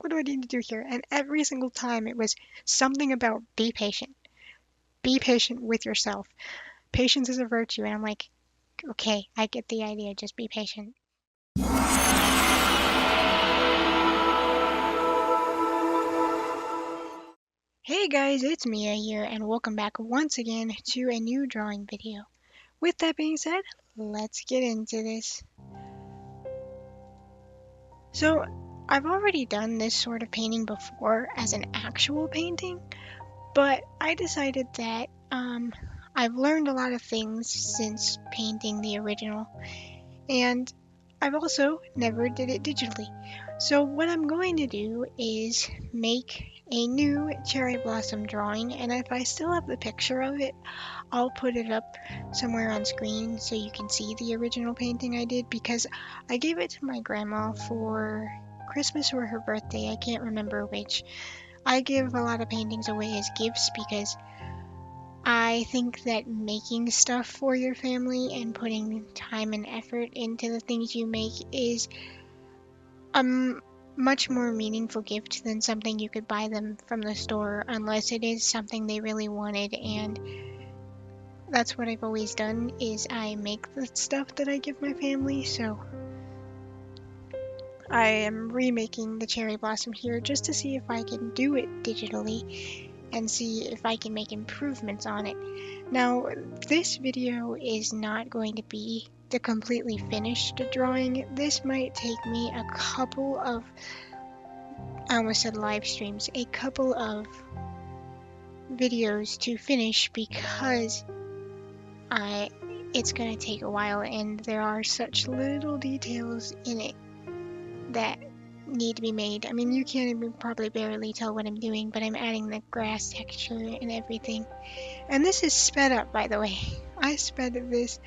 what do I need to do here? And every single time it was something about be patient. Be patient with yourself. Patience is a virtue. And I'm like, okay, I get the idea. Just be patient. Hey guys, it's Mia here, and welcome back once again to a new drawing video. With that being said, let's get into this. So, I've already done this sort of painting before as an actual painting, but I decided that I've learned a lot of things since painting the original, and I've also never did it digitally. So what I'm going to do is make a new cherry blossom drawing, and if I still have the picture of it, I'll put it up somewhere on screen so you can see the original painting I did, because I gave it to my grandma for Christmas or her birthday. I can't remember which. I give a lot of paintings away as gifts because I think that making stuff for your family and putting time and effort into the things you make is a much more meaningful gift than something you could buy them from the store, unless it is something they really wanted. And that's what I've always done, is I make the stuff that I give my family. So I am remaking the cherry blossom here just to see if I can do it digitally and see if I can make improvements on it. Now, this video is not going to be the completely finished drawing. This might take me a couple of, I almost said live streams, a couple of videos to finish, because it's going to take a while and there are such little details in it that need to be made. I mean, you can't even probably barely tell what I'm doing, but I'm adding the grass texture and everything. And this is sped up, by the way. I sped this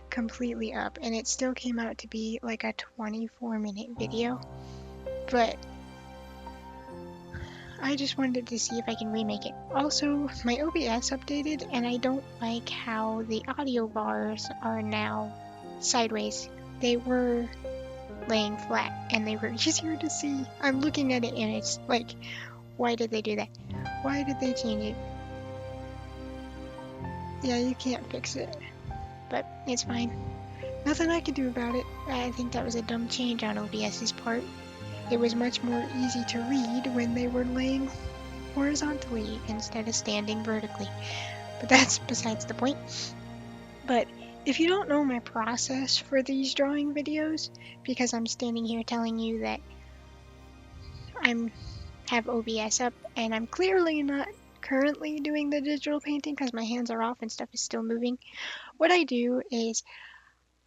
completely up, and it still came out to be like a 24-minute video. But I just wanted to see if I can remake it. Also, my OBS updated, and I don't like how the audio bars are now sideways. They were laying flat, and they were easier to see. I'm looking at it, and it's like, why did they do that? Why did they change it? Yeah, you can't fix it, but it's fine. Nothing I could do about it. I think that was a dumb change on OBS's part. It was much more easy to read when they were laying horizontally instead of standing vertically. But that's besides the point. But if you don't know my process for these drawing videos, because I'm standing here telling you that I have OBS up and I'm clearly not currently doing the digital painting because my hands are off and stuff is still moving, what I do is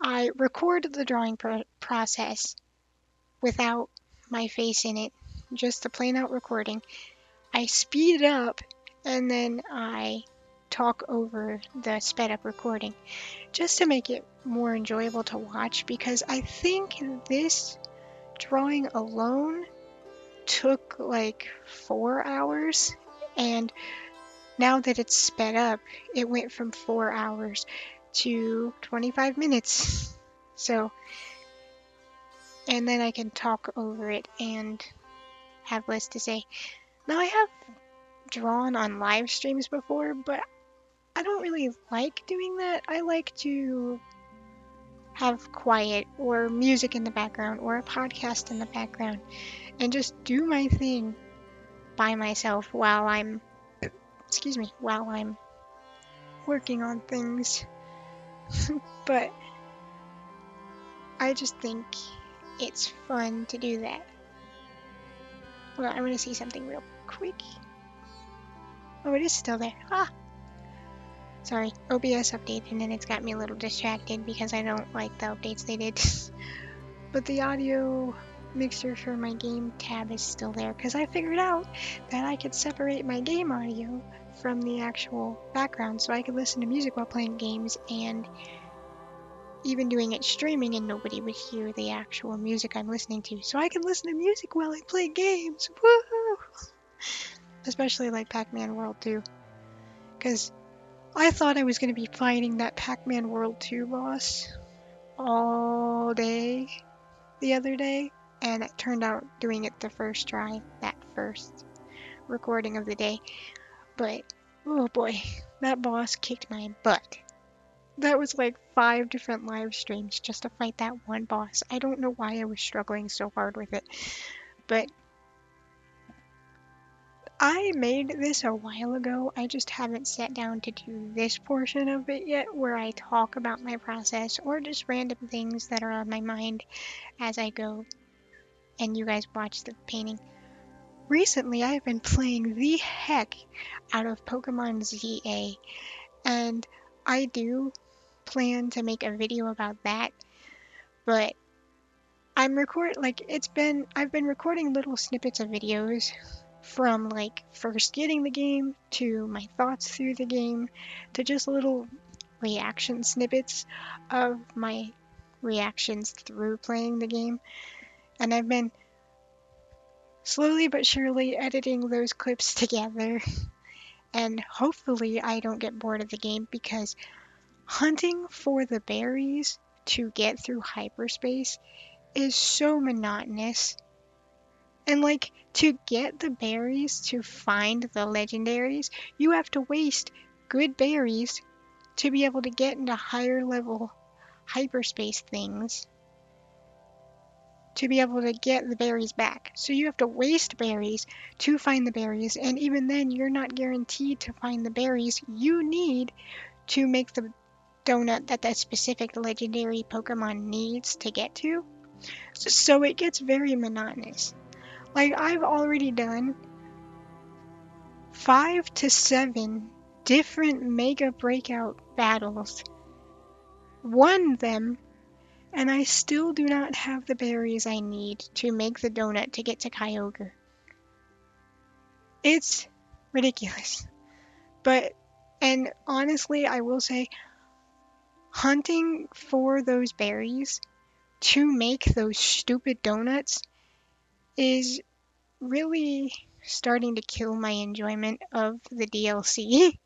I record the drawing process without my face in it, just the plain out recording. I speed it up and then I talk over the sped up recording just to make it more enjoyable to watch, because I think this drawing alone took like 4 hours, and now that it's sped up, it went from 4 hours to 25 minutes. So, and then I can talk over it and have less to say. Now, I have drawn on live streams before, but I don't really like doing that. I like to have quiet or music in the background or a podcast in the background and just do my thing by myself while I'm working on things. But I just think it's fun to do that. Well, I'm gonna see something real quick. Oh, it is still there. Ah! Sorry, OBS updated and it's got me a little distracted because I don't like the updates they did. But the audio mixer for my game tab is still there because I figured out that I could separate my game audio from the actual background, so I could listen to music while playing games, and even doing it streaming and nobody would hear the actual music I'm listening to. So I can listen to music while I play games. Woohoo! Especially like Pac-Man World 2. Because I thought I was going to be fighting that Pac-Man World 2 boss all day the other day. and it turned out doing it the first try, that first recording of the day. But oh boy, that boss kicked my butt. That was like 5 different live streams just to fight that one boss. I don't know why I was struggling so hard with it, but I made this a while ago. I just haven't sat down to do this portion of it yet where I talk about my process or just random things that are on my mind as I go and you guys watch the painting. Recently, I've been playing the heck out of Pokemon ZA, and I do plan to make a video about that, but I've been recording little snippets of videos from like first getting the game to my thoughts through the game to just little reaction snippets of my reactions through playing the game. And I've been slowly but surely editing those clips together. And hopefully I don't get bored of the game because hunting for the berries to get through hyperspace is so monotonous. And like to get the berries to find the legendaries, you have to waste good berries to be able to get into higher level hyperspace things to be able to get the berries back. So you have to waste berries to find the berries, and even then you're not guaranteed to find the berries you need to make the donut that that specific legendary Pokemon needs to get to. So it gets very monotonous. Like I've already done 5 to 7 different Mega Breakout battles, won them, and I still do not have the berries I need to make the donut to get to Kyogre. It's ridiculous. And honestly, I will say, hunting for those berries to make those stupid donuts is really starting to kill my enjoyment of the DLC.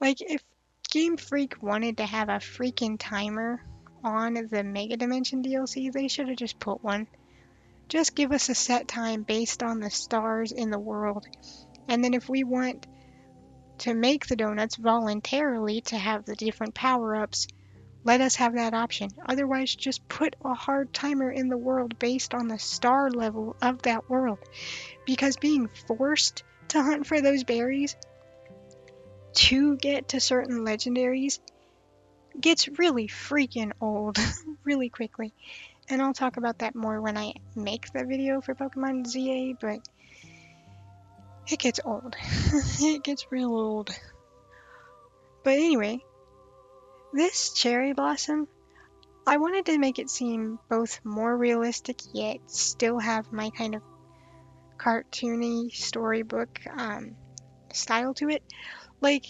Like, if Game Freak wanted to have a freaking timer on the Mega Dimension DLC, they should have just put one. Just give us a set time based on the stars in the world. And then if we want to make the donuts voluntarily to have the different power-ups, let us have that option. Otherwise, just put a hard timer in the world based on the star level of that world. Because being forced to hunt for those berries to get to certain legendaries gets really freaking old really quickly. And I'll talk about that more when I make the video for Pokemon ZA, but it gets old. It gets real old. But anyway, this cherry blossom, I wanted to make it seem both more realistic yet still have my kind of cartoony storybook style to it. Like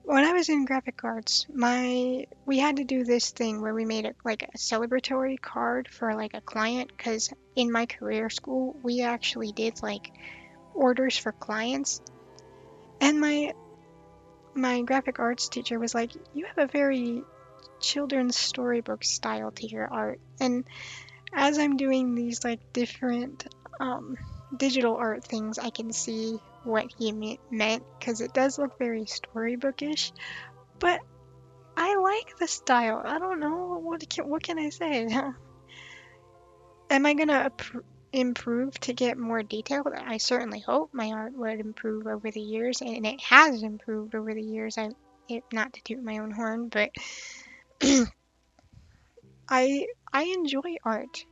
when I was in graphic arts, we had to do this thing where we made it like a celebratory card for like a client, because in my career school we actually did like orders for clients, and my graphic arts teacher was like, "You have a very children's storybook style to your art." And as I'm doing these like different digital art things, I can see what he meant, because it does look very storybookish, but I like the style. I don't know what can I say. Am I gonna improve to get more detailed? I certainly hope my art would improve over the years, and it has improved over the years. Not to toot my own horn, but I enjoy art.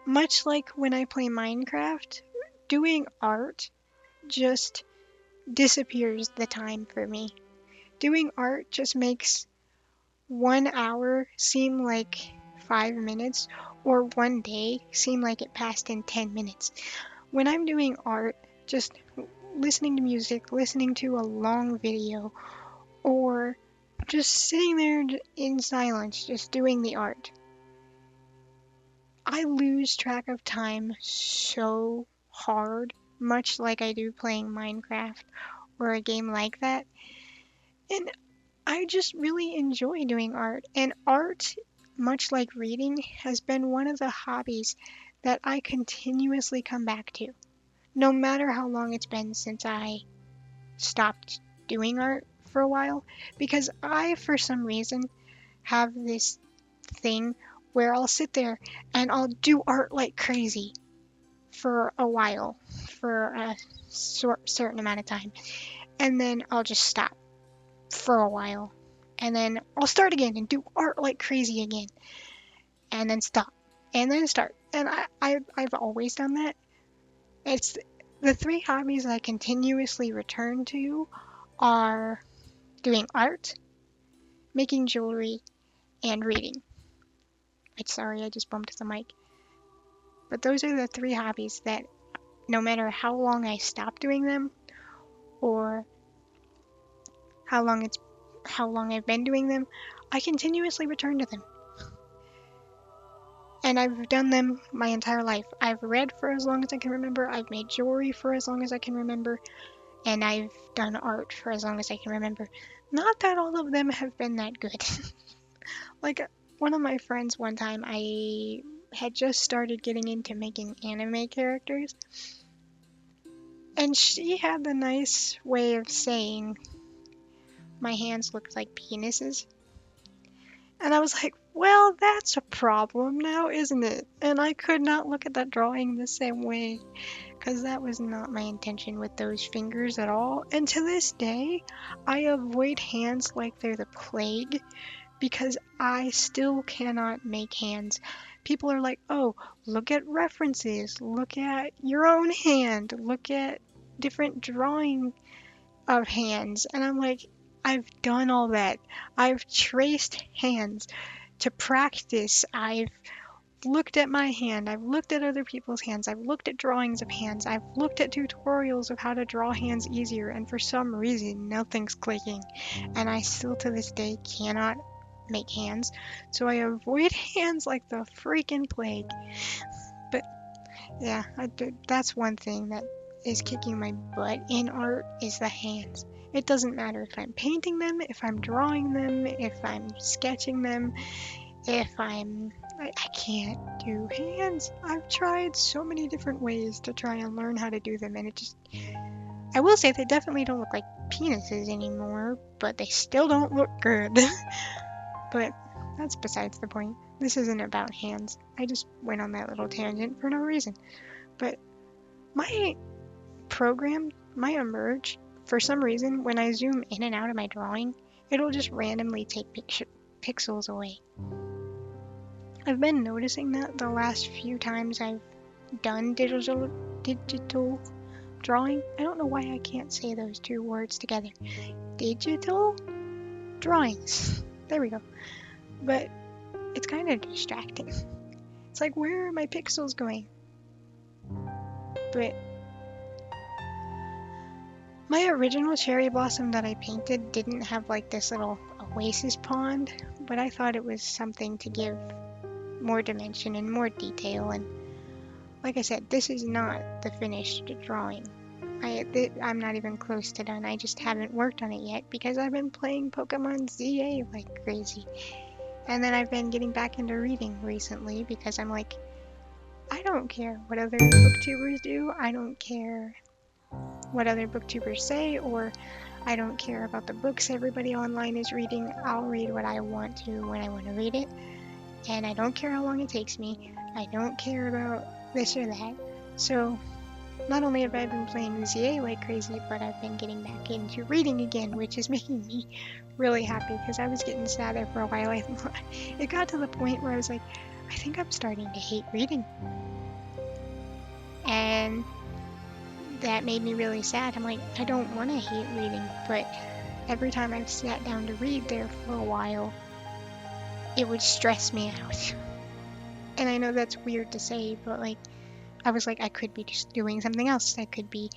Much like when I play Minecraft, doing art just disappears the time for me. Doing art just makes 1 hour seem like 5 minutes, or one day seem like it passed in 10 minutes. When I'm doing art, just listening to music, listening to a long video, or just sitting there in silence, just doing the art, I lose track of time so hard, much like I do playing Minecraft or a game like that. And I just really enjoy doing art. And art, much like reading, has been one of the hobbies that I continuously come back to, no matter how long it's been since I stopped doing art for a while, because I, for some reason, have this thing where I'll sit there and I'll do art like crazy for a while, for a certain amount of time, and then I'll just stop for a while, and then I'll start again and do art like crazy again, and then stop, and then start. And I've always done that. It's the three hobbies I continuously return to are doing art, making jewelry, and reading. Sorry, I just bumped the mic. But those are the three hobbies that no matter how long I stop doing them or how long I've been doing them, I continuously return to them. And I've done them my entire life. I've read for as long as I can remember, I've made jewelry for as long as I can remember, and I've done art for as long as I can remember. Not that all of them have been that good. Like, one of my friends one time, I had just started getting into making anime characters, and she had the nice way of saying my hands looked like penises. And I was like, well, that's a problem now, isn't it? And I could not look at that drawing the same way, because that was not my intention with those fingers at all. And to this day, I avoid hands like they're the plague, because I still cannot make hands. People are like, oh, look at references, look at your own hand, look at different drawing of hands. And I'm like, I've done all that. I've traced hands to practice. I've looked at my hand. I've looked at other people's hands. I've looked at drawings of hands. I've looked at tutorials of how to draw hands easier. And for some reason, nothing's clicking. And I still to this day cannot make hands. So I avoid hands like the freaking plague. But yeah, that's one thing that is kicking my butt in art is the hands. It doesn't matter if I'm painting them, if I'm drawing them, if I'm sketching them, if I can't do hands. I've tried so many different ways to try and learn how to do them, and I will say they definitely don't look like penises anymore, but they still don't look good. But that's besides the point. This isn't about hands. I just went on that little tangent for no reason. But my program, my Emerge, for some reason, when I zoom in and out of my drawing, it'll just randomly take pixels away. I've been noticing that the last few times I've done digital drawing. I don't know why I can't say those two words together. Digital drawings. There we go. But it's kind of distracting. It's like, where are my pixels going? But my original cherry blossom that I painted didn't have like this little oasis pond, but I thought it was something to give more dimension and more detail. And like I said, this is not the finished drawing. I'm not even close to done. I just haven't worked on it yet because I've been playing Pokemon ZA like crazy. And then I've been getting back into reading recently because I'm like, I don't care what other booktubers do. I don't care what other booktubers say, or I don't care about the books everybody online is reading. I'll read what I want to when I want to read it. And I don't care how long it takes me. I don't care about this or that. So not only have I been playing ZA like crazy, but I've been getting back into reading again, which is making me really happy because I was getting sad there for a while. It got to the point where I was like, I think I'm starting to hate reading. And that made me really sad. I'm like, I don't want to hate reading, but every time I've sat down to read there for a while, it would stress me out. And I know that's weird to say, but like, I was like, I could be just doing something else. I could be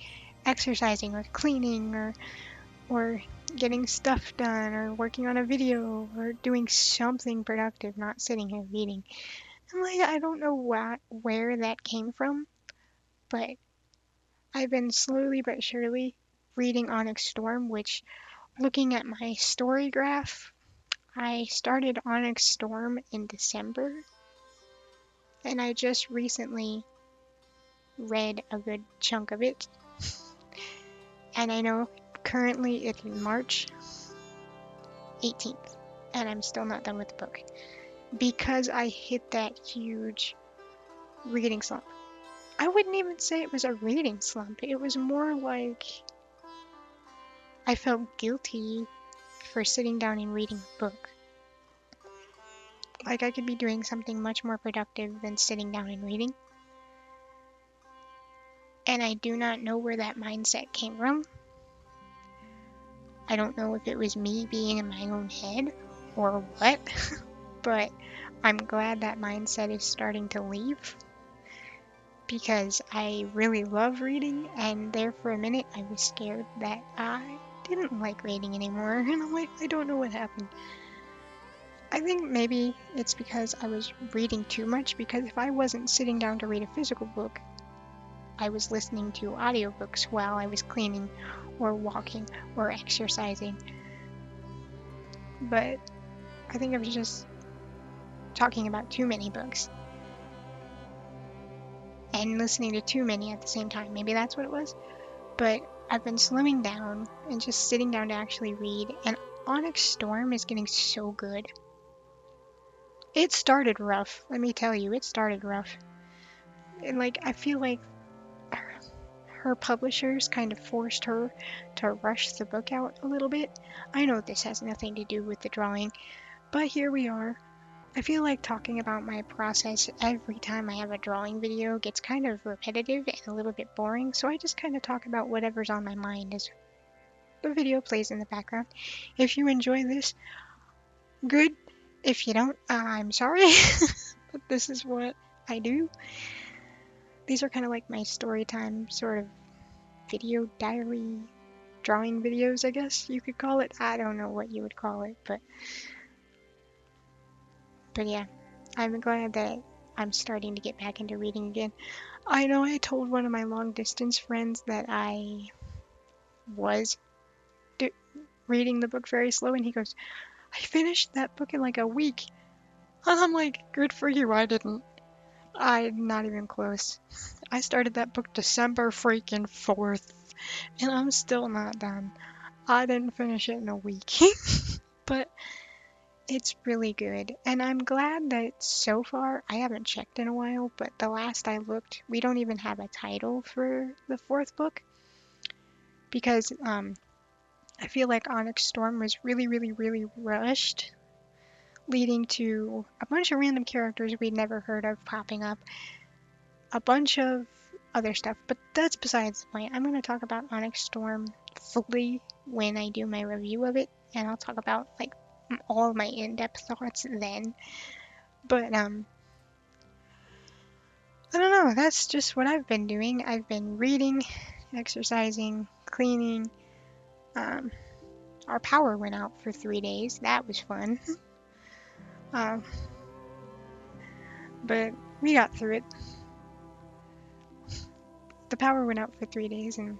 exercising or cleaning or getting stuff done or working on a video or doing something productive, not sitting here reading. And like, I don't know where that came from, but I've been slowly but surely reading Onyx Storm, which, looking at my story graph, I started Onyx Storm in December, and I just recently read a good chunk of it. And I know currently it's March 18th, and I'm still not done with the book because I hit that huge reading slump. I wouldn't even say it was a reading slump. It was more like I felt guilty for sitting down and reading a book. Like I could be doing something much more productive than sitting down and reading. And I do not know where that mindset came from. I don't know if it was me being in my own head or what, but I'm glad that mindset is starting to leave because I really love reading, and there for a minute I was scared that I didn't like reading anymore, and I'm like, I don't know what happened. I think maybe it's because I was reading too much, because if I wasn't sitting down to read a physical book, I was listening to audiobooks while I was cleaning or walking or exercising. But I think I was just talking about too many books and listening to too many at the same time. Maybe that's what it was. But I've been slowing down and just sitting down to actually read, and Onyx Storm is getting so good. It started rough, let me tell you, it started rough. And like, I feel like her publishers kind of forced her to rush the book out a little bit. I know this has nothing to do with the drawing, but here we are. I feel like talking about my process every time I have a drawing video gets kind of repetitive and a little bit boring, so I just kind of talk about whatever's on my mind as the video plays in the background. If you enjoy this, good. If you don't, I'm sorry, but this is what I do. These are kind of like my story time sort of video diary drawing videos, I guess you could call it. I don't know what you would call it, but yeah, I'm glad that I'm starting to get back into reading again. I know I told one of my long distance friends that I was reading the book very slow, and he goes, I finished that book in like a week. And I'm like, good for you, I didn't. I'm not even close. I started that book December freaking 4th, and I'm still not done. I didn't finish it in a week. But it's really good, and I'm glad that so far, I haven't checked in a while, but the last I looked, we don't even have a title for the 4th book, because I feel like Onyx Storm was really, really, really rushed, leading to a bunch of random characters we'd never heard of popping up, a bunch of other stuff, but that's besides the point. I'm going to talk about Onyx Storm fully when I do my review of it, and I'll talk about like all of my in-depth thoughts then. But I don't know, that's just what I've been doing. I've been reading, exercising, cleaning. Our power went out for 3 days. That was fun. But we got through it. The power went out for 3 days, and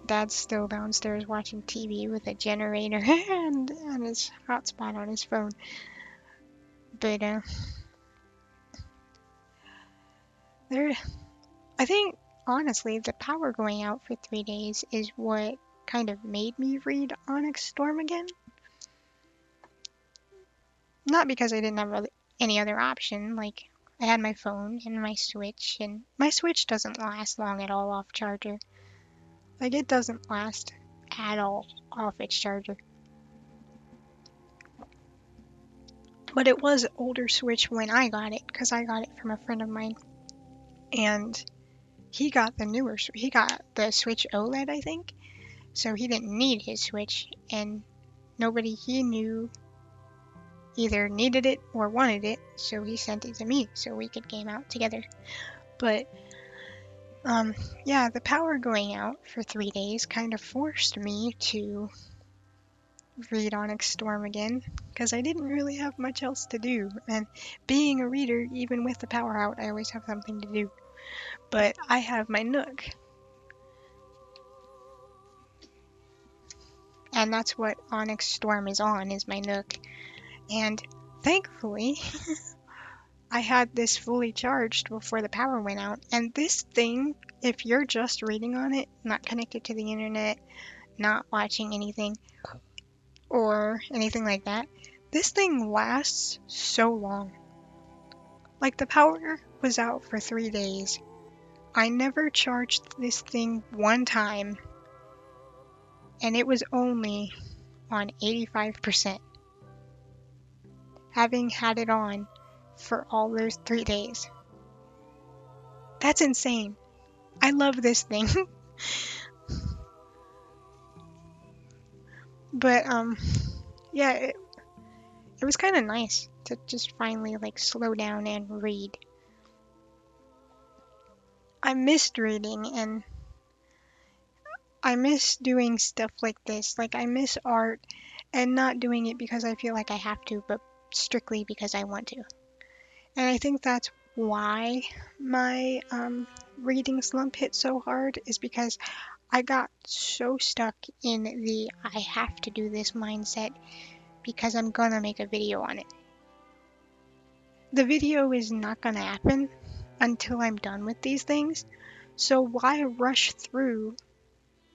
Dad's still downstairs watching TV with a generator and his hotspot on his phone. But I think honestly, the power going out for 3 days is what kind of made me read Onyx Storm again. Not because I didn't have any other option. Like, I had my phone and my Switch, and my Switch doesn't last long at all off charger. Like, it doesn't last at all off its charger. But it was an older Switch when I got it, because I got it from a friend of mine. And he got the newer, he got the Switch OLED, I think. So he didn't need his Switch, and nobody he knew either needed it or wanted it, so he sent it to me so we could game out together. But yeah, the power going out for 3 days kind of forced me to read Onyx Storm again, because I didn't really have much else to do, and being a reader, even with the power out, I always have something to do. But I have my Nook, and that's what Onyx Storm is on, is my Nook. And thankfully, I had this fully charged before the power went out. And this thing, if you're just reading on it, not connected to the internet, not watching anything or anything like that, this thing lasts so long. Like the power was out for 3 days. I never charged this thing one time, and it was only on 85%, having had it on for all those 3 days. That's insane. I love this thing. But yeah, it was kind of nice to just finally like slow down and read. I missed reading, and I miss doing stuff like this. Like I miss art, and not doing it because I feel like I have to, but strictly because I want to. And I think that's why my reading slump hit so hard, is because I got so stuck in the I have to do this mindset because I'm gonna make a video on it. The video is not gonna happen until I'm done with these things, so why rush through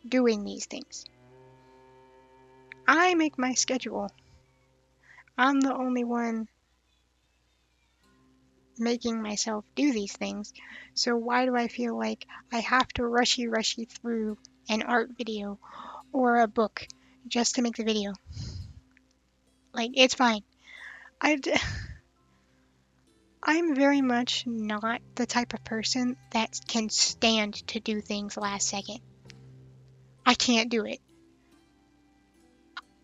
doing these things? I make my schedule. I'm the only one making myself do these things, so why do I feel like I have to rushy through an art video or a book just to make the video? Like, it's fine. I'm very much not the type of person that can stand to do things last second. I can't do it.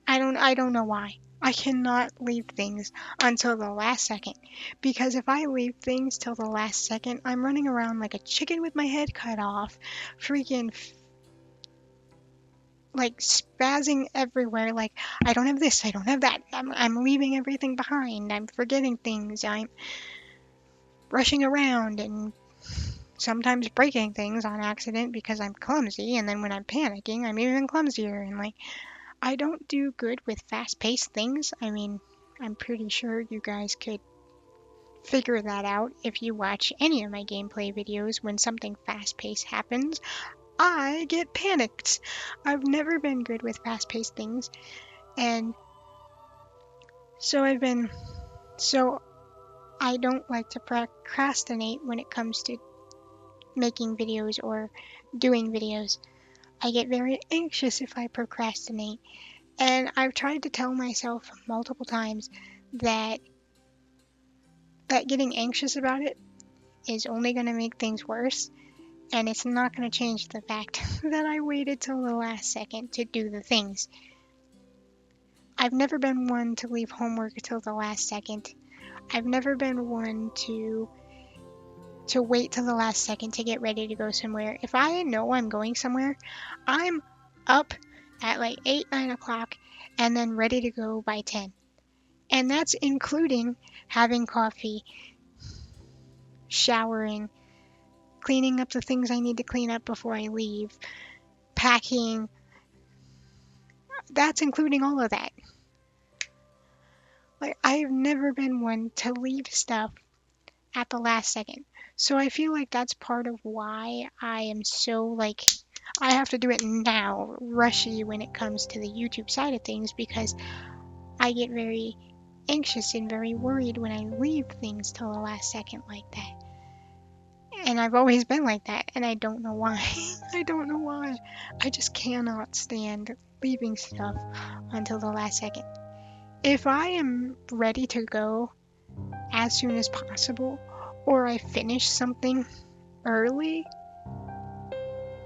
I don't know why. I cannot leave things until the last second, because if I leave things till the last second, I'm running around like a chicken with my head cut off, freaking like spazzing everywhere, like I don't have this, I don't have that, I'm leaving everything behind, I'm forgetting things, I'm rushing around and sometimes breaking things on accident because I'm clumsy, and then when I'm panicking, I'm even clumsier, and like I don't do good with fast-paced things. I mean, I'm pretty sure you guys could figure that out if you watch any of my gameplay videos. When something fast-paced happens, I get panicked. I've never been good with fast-paced things, and so I don't like to procrastinate when it comes to making videos or doing videos. I get very anxious if I procrastinate, and I've tried to tell myself multiple times that getting anxious about it is only going to make things worse, and it's not going to change the fact that I waited till the last second to do the things. I've never been one to leave homework till the last second. I've never been one to wait till the last second to get ready to go somewhere. If I know I'm going somewhere, I'm up at like 8, 9 o'clock and then ready to go by 10. And that's including having coffee, showering, cleaning up the things I need to clean up before I leave, packing. That's including all of that. Like, I've never been one to leave stuff at the last second. So I feel like that's part of why I am so like, I have to do it now, rushy when it comes to the YouTube side of things, because I get very anxious and very worried when I leave things till the last second like that. And I've always been like that, and I don't know why. I don't know why. I just cannot stand leaving stuff until the last second. If I am ready to go as soon as possible, or I finish something early,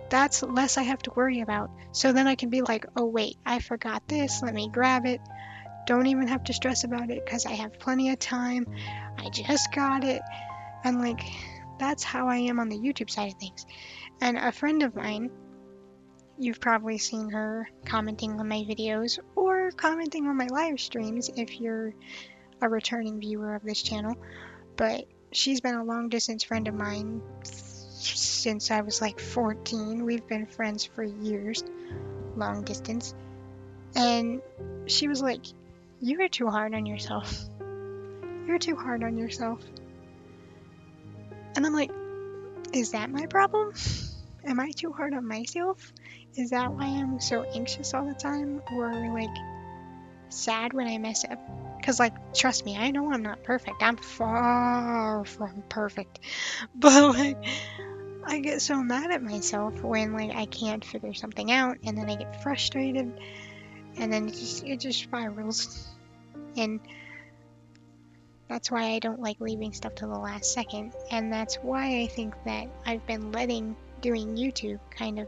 that's less I have to worry about. So then I can be like, oh wait, I forgot this, let me grab it. Don't even have to stress about it because I have plenty of time. I just got it. And like, that's how I am on the YouTube side of things. And a friend of mine, you've probably seen her commenting on my videos or commenting on my live streams if you're a returning viewer of this channel, but she's been a long distance friend of mine since I was like 14. We've been friends for years, long distance. And she was like, you are too hard on yourself. You're too hard on yourself. And I'm like, is that my problem? Am I too hard on myself? Is that why I'm so anxious all the time? Or like sad when I mess up? Because, like, trust me, I know I'm not perfect. I'm far from perfect. But, like, I get so mad at myself when, like, I can't figure something out, and then I get frustrated, and then it just spirals. And that's why I don't like leaving stuff to the last second. And that's why I think that I've been letting doing YouTube kind of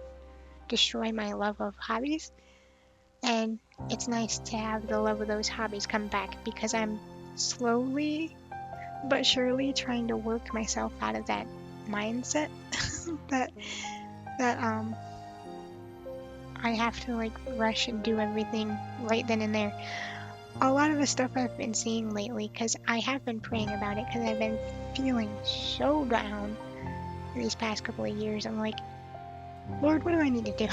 destroy my love of hobbies. And it's nice to have the love of those hobbies come back because I'm slowly but surely trying to work myself out of that mindset that that I have to like rush and do everything right then and there. A lot of the stuff I've been seeing lately, because I have been praying about it, because I've been feeling so down these past couple of years. I'm like, Lord, what do I need to do?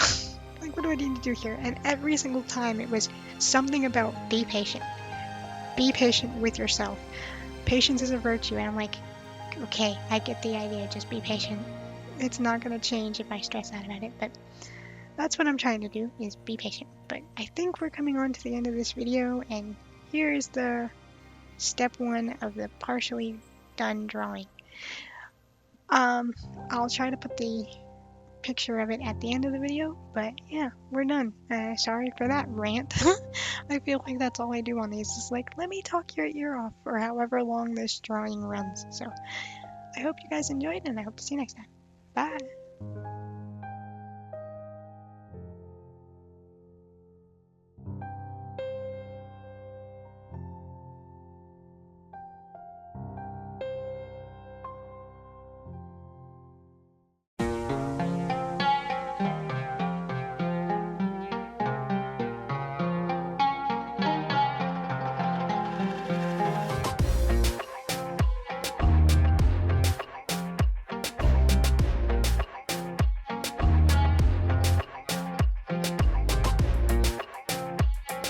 Like, what do I need to do here? And every single time it was something about be patient. Be patient with yourself. Patience is a virtue. And I'm like, okay, I get the idea. Just be patient. It's not going to change if I stress out about it, but that's what I'm trying to do, is be patient. But I think we're coming on to the end of this video, and here is the step 1 of the partially done drawing. I'll try to put the picture of it at the end of the video, but yeah, we're done. Sorry for that rant. I feel like that's all I do on these, is like, let me talk your ear off for however long this drawing runs. So I hope you guys enjoyed, and I hope to see you next time. Bye!